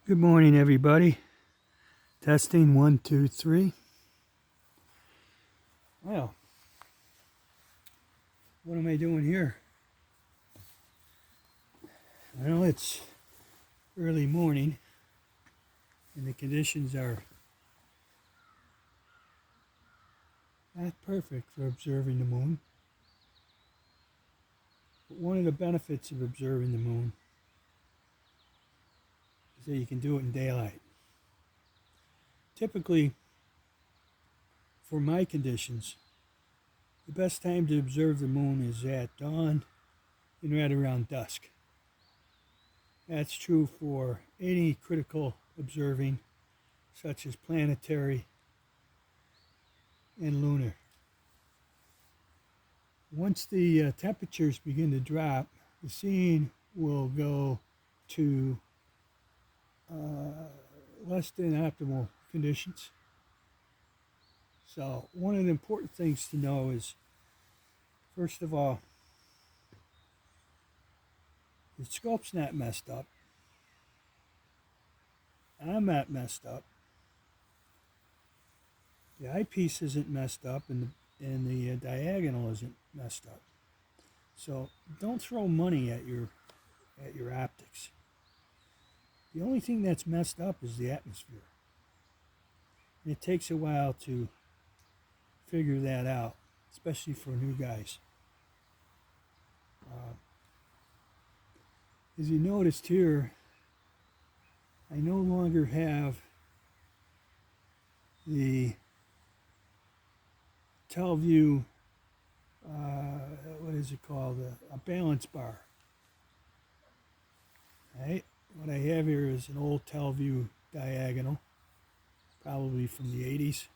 Good morning, everybody. Testing 1, 2, 3. Well, what am I doing here? Well, it's early morning and the conditions are not perfect for observing the moon. But one of the benefits of observing the moon is that you can do it in daylight. Typically, for my conditions, the best time to observe the moon is at dawn and right around dusk. That's true for any critical observing, such as planetary and lunar. Once the temperatures begin to drop, the seeing will go to less than optimal conditions. So one of the important things to know is, first of all, the scope's not messed up. I'm not messed up. The eyepiece isn't messed up, and the diagonal isn't messed up. So don't throw money at your optics. The only thing that's messed up is the atmosphere. And it takes a while to figure that out, especially for new guys. As you noticed here, I no longer have the Tele Vue, what is it called, a balance bar. Right? What I have here is an old Tele Vue diagonal, probably from the 80s.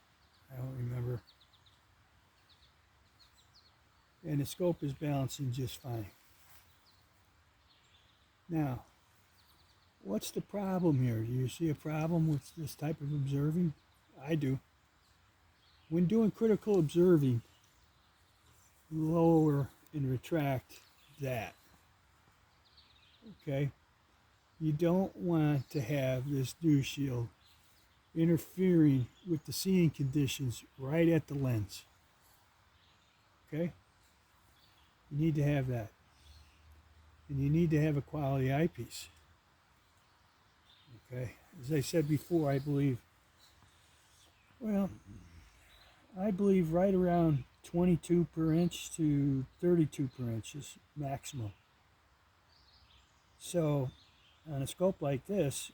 I don't remember. And the scope is balancing just fine. Now, what's the problem here? Do you see a problem with this type of observing? I do. When doing critical observing, lower and retract that. Okay? You don't want to have this dew shield interfering with the seeing conditions right at the lens. Okay? You need to have that. And you need to have a quality eyepiece. Okay? As I said before, I believe right around 22 per inch to 32 per inch is maximum. So on a scope like this,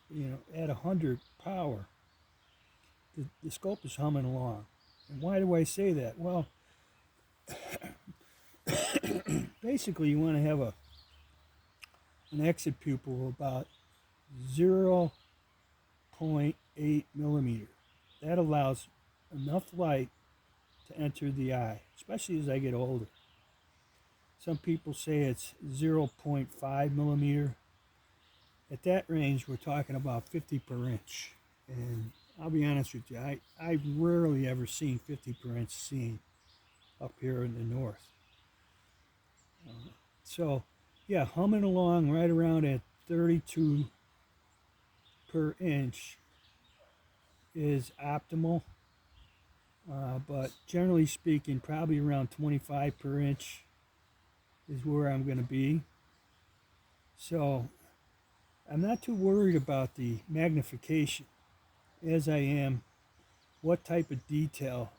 at 100 power, the scope is humming along. And why do I say that? Well, basically you want to have an exit pupil of about 0.8 millimeter. That allows enough light to enter the eye, especially as I get older. Some people say it's 0.5 millimeter. At that range, we're talking about 50 per inch. And I'll be honest with you, I've rarely ever seen 50 per inch seeing up here in the north. So, yeah, humming along right around at 32 per inch is optimal. But generally speaking, probably around 25 per inch is where I'm going to be. So I'm not too worried about the magnification as I am what type of detail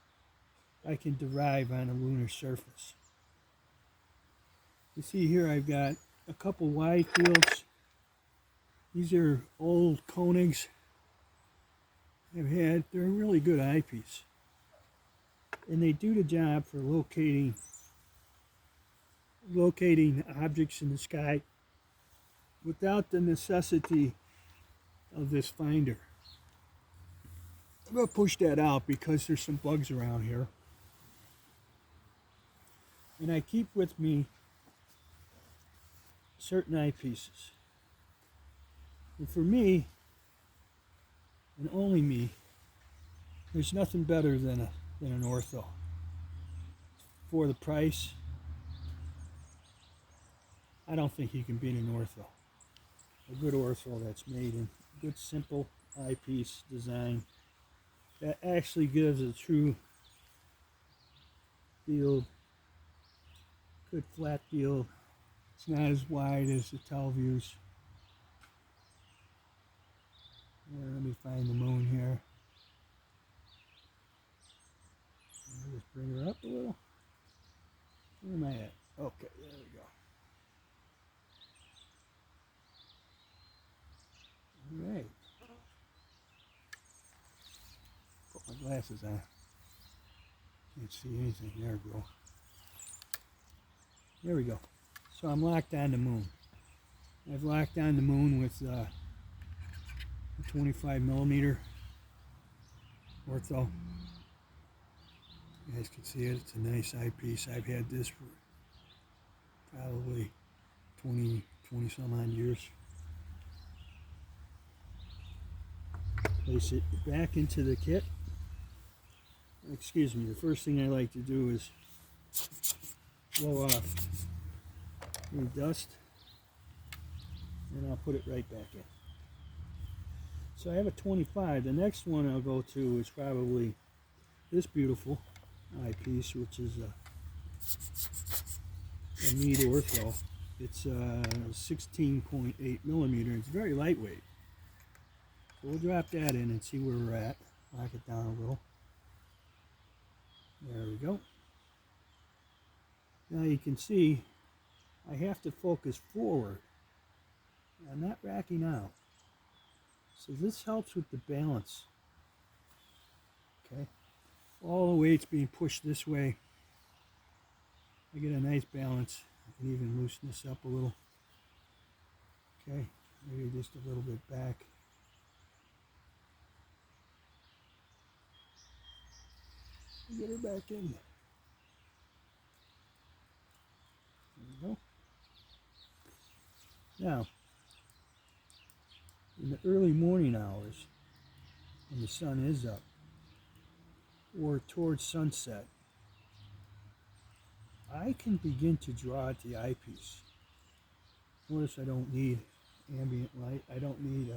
I can derive on a lunar surface. You see here I've got a couple wide fields. These are old Koenigs I've had. They're a really good eyepiece. And they do the job for locating objects in the sky without the necessity of this finder. I'm going to push that out because there's some bugs around here. And I keep with me certain eyepieces. And for me, and only me, there's nothing better than an ortho. For the price, I don't think you can beat an ortho. A good ortho that's made in good simple eyepiece design that actually gives a true field, good flat field. It's not as wide as the Tele Vues. Let me find the moon here. I'll just bring her up a little. Where am I at? Okay, there we go. All right. Put my glasses on. Can't see anything. There we go. There we go. So I'm locked on the moon. I've locked on the moon with a 25mm ortho. You guys can see it. It's a nice eyepiece. I've had this for probably 20 some odd years. Place it back into the kit. Excuse me, the first thing I like to do is blow off any dust, and I'll put it right back in. So I have a 25. The next one I'll go to is probably this beautiful eyepiece, which is a Mead Ortho. It's 16.8mm. It's very lightweight. So we'll drop that in and see where we're at. Lock it down a little. There we go. Now you can see I have to focus forward. I'm not racking out. So this helps with the balance. Okay. All the weight's being pushed this way. I get a nice balance. I can even loosen this up a little. Okay, maybe just a little bit back. Get her back in. There we go. Now, in the early morning hours, when the sun is up, or towards sunset, I can begin to draw at the eyepiece. Notice I don't need ambient light. I don't need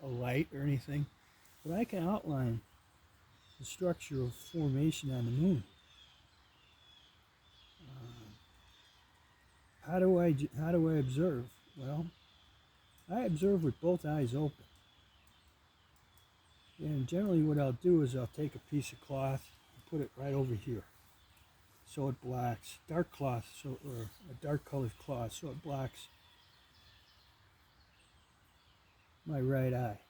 a light or anything, but I can outline the structure of formation on the moon. How do I observe? Well, I observe with both eyes open. And generally what I'll do is I'll take a piece of cloth and put it right over here, so it blocks, dark cloth, or a dark colored cloth, so it blocks my right eye.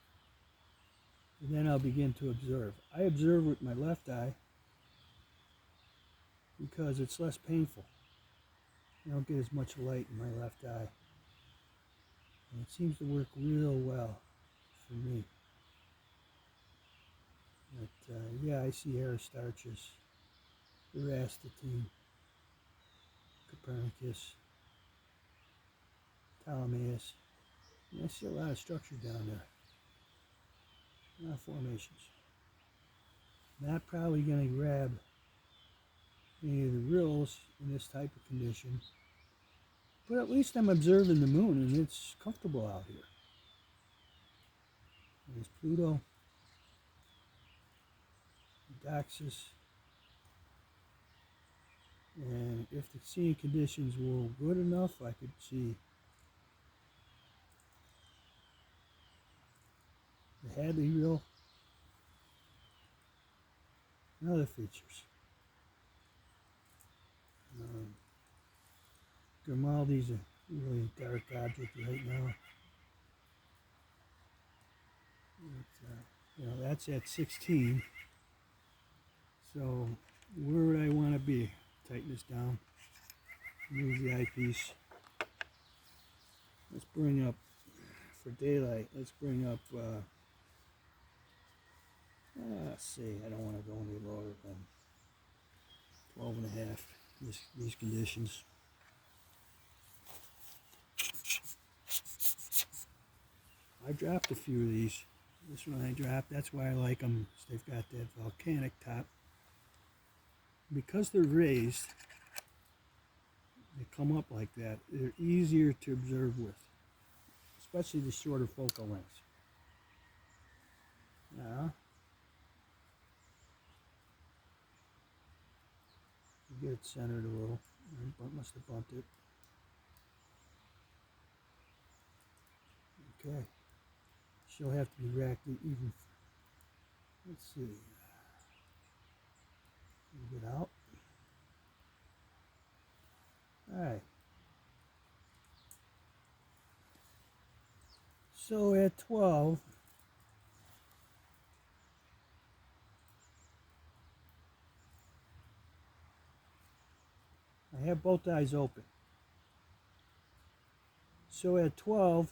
And then I'll begin to observe. I observe with my left eye because it's less painful. I don't get as much light in my left eye. And it seems to work real well for me. But yeah, I see hair starches, Erastatine, Copernicus, Ptolemaios. And I see a lot of structure down there. A lot of formations. Not probably going to grab any of the rills in this type of condition, but at least I'm observing the moon and it's comfortable out here. There's Pluto, Eudoxus, and if the seeing conditions were good enough, I could see the Hadley reel and other features. Grimaldi's a really dark object right now. You know, that's at 16. So where would I want to be? Tighten this down. Move the eyepiece. Let's bring up, for daylight, let's bring up, let's see, I don't want to go any lower than 12.5, these conditions. I dropped a few of these. This one I dropped, that's why I like them. They've got that volcanic top. Because they're raised, they come up like that. They're easier to observe with, especially the shorter focal lengths. Now, get it centered a little. I must have bumped it. Okay. She'll have to be racked even. Let's see. Get out. Alright. So at 12, I have both eyes open. So at 12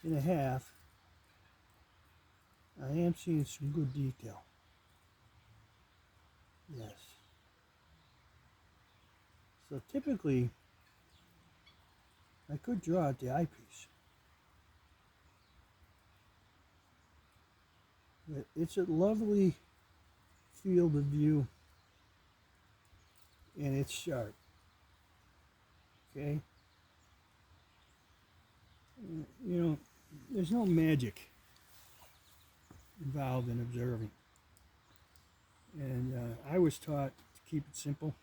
and a half, I am seeing some good detail. Yes. So typically, I could draw out the eyepiece. But it's a lovely field of view, and it's sharp. Okay? You know, there's no magic involved in observing. And I was taught to keep it simple.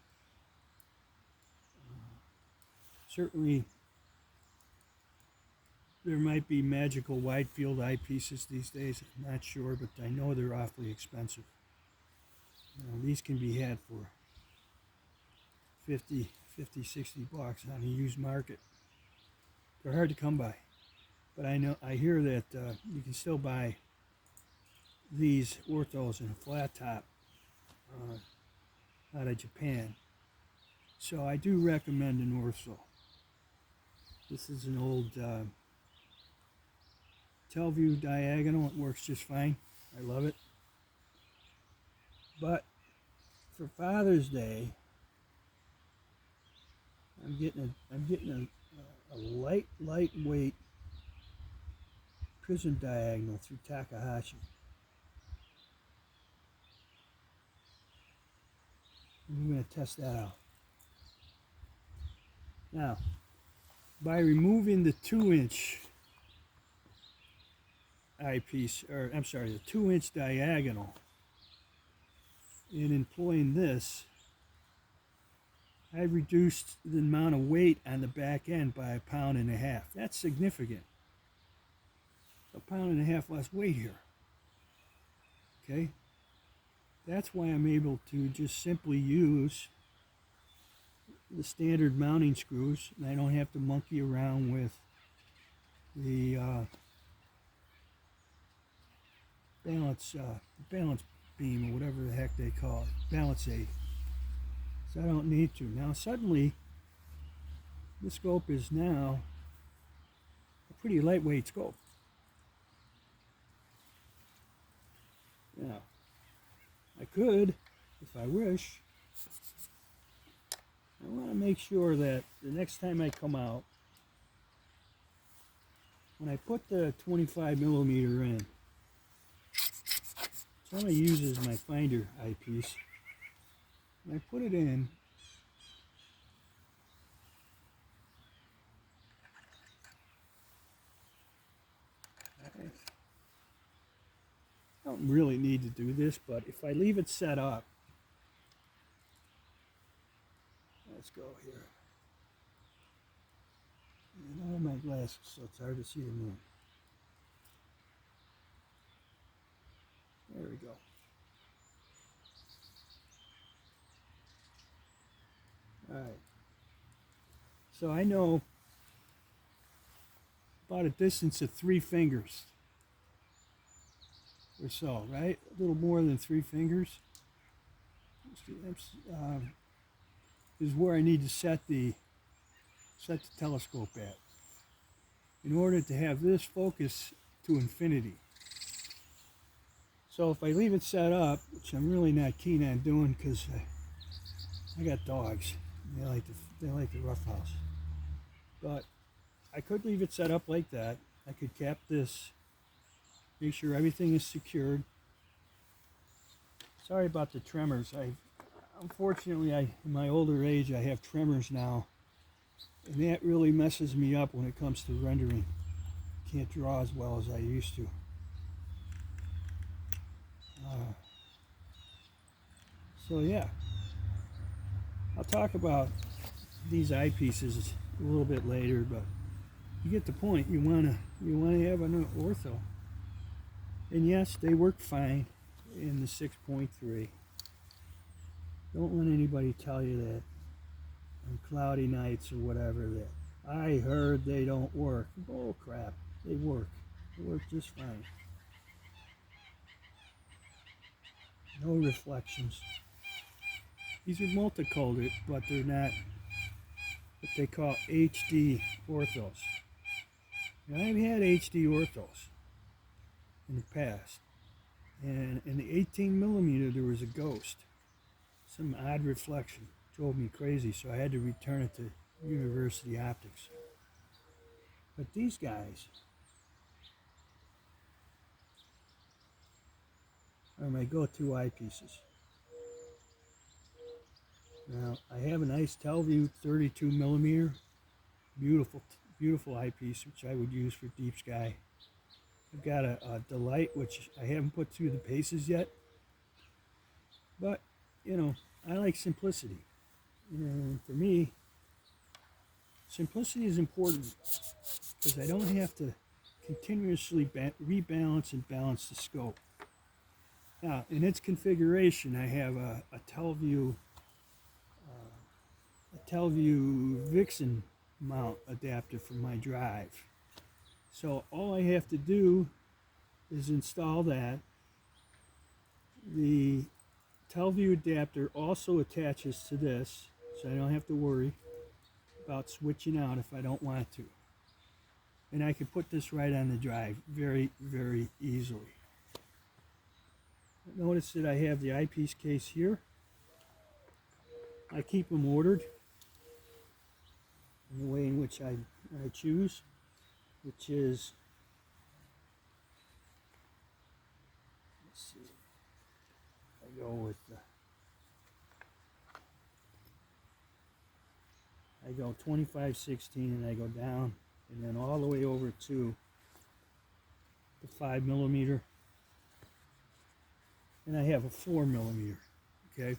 Certainly, there might be magical wide field eyepieces these days. I'm not sure, but I know they're awfully expensive. You know, these can be had for 50, 60 bucks on a used market. They're hard to come by. But I hear that you can still buy these orthos in a flat top out of Japan. So I do recommend an ortho. This is an old Tele Vue diagonal. It works just fine. I love it. But for Father's Day, I'm getting a lightweight prism diagonal through Takahashi. I'm going to test that out. Now, by removing the 2-inch eyepiece, or I'm sorry, the 2-inch diagonal, and employing this, I reduced the amount of weight on the back end by 1.5 pounds. That's significant. 1.5 pounds less weight here. Okay? That's why I'm able to just simply use the standard mounting screws, and I don't have to monkey around with the balance beam, or whatever the heck they call it, balance aid. So I don't need to. Now suddenly, the scope is now a pretty lightweight scope. Now, I could, if I wish, I want to make sure that the next time I come out, when I put the 25 millimeter in, so I'm going to use as my finder eyepiece. When I put it in, I don't really need to do this, but if I leave it set up, let's go here. And I don't have my glasses, so it's hard to see the moon. There we go. Alright. So I know about a distance of 3 fingers or so, right? A little more than 3 fingers is where I need to set the telescope at in order to have this focus to infinity. So if I leave it set up, which I'm really not keen on doing because I got dogs, they like the rough house, but I could leave it set up like that. I could cap this, make sure everything is secured. Sorry about the tremors. Unfortunately, in my older age, I have tremors now, and that really messes me up when it comes to rendering. Can't draw as well as I used to. So yeah, I'll talk about these eyepieces a little bit later, but you get the point. You wanna have an ortho, and yes, they work fine in the 6.3. Don't let anybody tell you that on cloudy nights or whatever that I heard they don't work. Bull crap. They work. They work just fine. No reflections. These are multicolored, but they're not what they call HD orthos. Now, I've had HD orthos in the past, and in the 18 millimeter there was a ghost. Some odd reflection drove me crazy, so I had to return it to University Optics. But these guys are my go-to eyepieces. Now, I have a nice Tele Vue 32 millimeter, beautiful eyepiece, which I would use for deep sky. I've got a Delight, which I haven't put through the paces yet, but I like simplicity. And for me, simplicity is important because I don't have to continuously rebalance and balance the scope. Now, in its configuration, I have a Tele Vue Vixen mount adapter for my drive. So all I have to do is install that. The Tele Vue adapter also attaches to this, so I don't have to worry about switching out if I don't want to. And I can put this right on the drive very, very easily. Notice that I have the eyepiece case here. I keep them ordered in the way in which I choose, which is, let's see, I go with I go 25/16 and I go down and then all the way over to the 5 millimeter, and I have a 4 millimeter. Okay,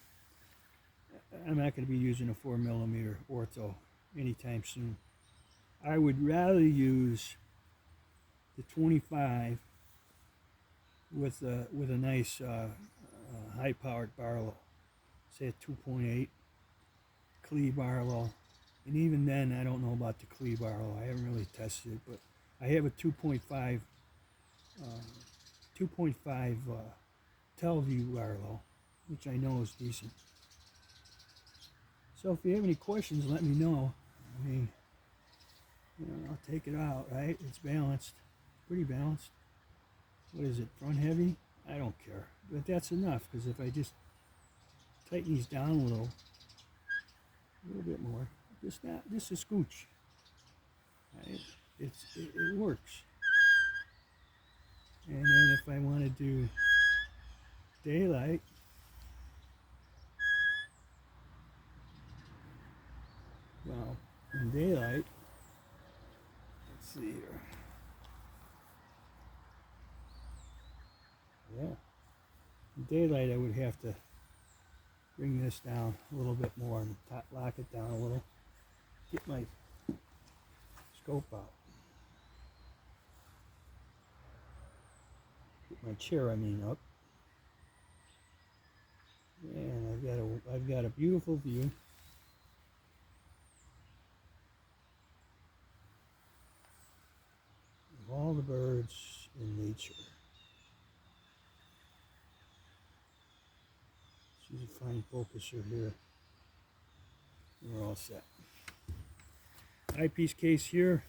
I'm not going to be using a 4 millimeter ortho anytime soon. I would rather use the 25 with a nice high-powered Barlow, say a 2.8 Klee Barlow, and even then I don't know about the Klee Barlow. I haven't really tested it, but I have a 2.5 Tele Vue Barlow, which I know is decent. So if you have any questions, let me know. I mean, I'll take it out, right? It's balanced, pretty balanced. What is it, front heavy? I don't care, but that's enough, because if I just tighten these down a little bit more, just a scooch, right? It works. And then if I want to do daylight, well, in daylight, let's see here. Yeah, in daylight I would have to bring this down a little bit more and lock it down a little. Get my scope out. Get my chair, up. And I've got a beautiful view. Of all the birds in nature. She's a fine focuser here. We're all set. Eyepiece case here.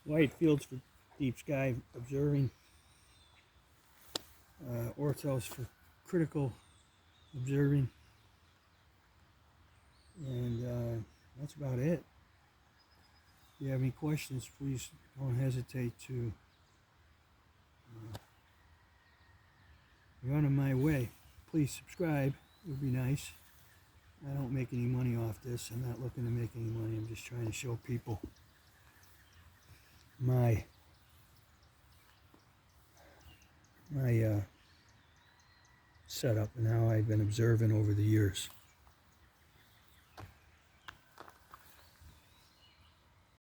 Wide fields for deep sky observing. Orthos for critical observing. And that's about it. If you have any questions, please don't hesitate to run in my way. Please subscribe. It would be nice. I don't make any money off this. I'm not looking to make any money. I'm just trying to show people my setup and how I've been observing over the years.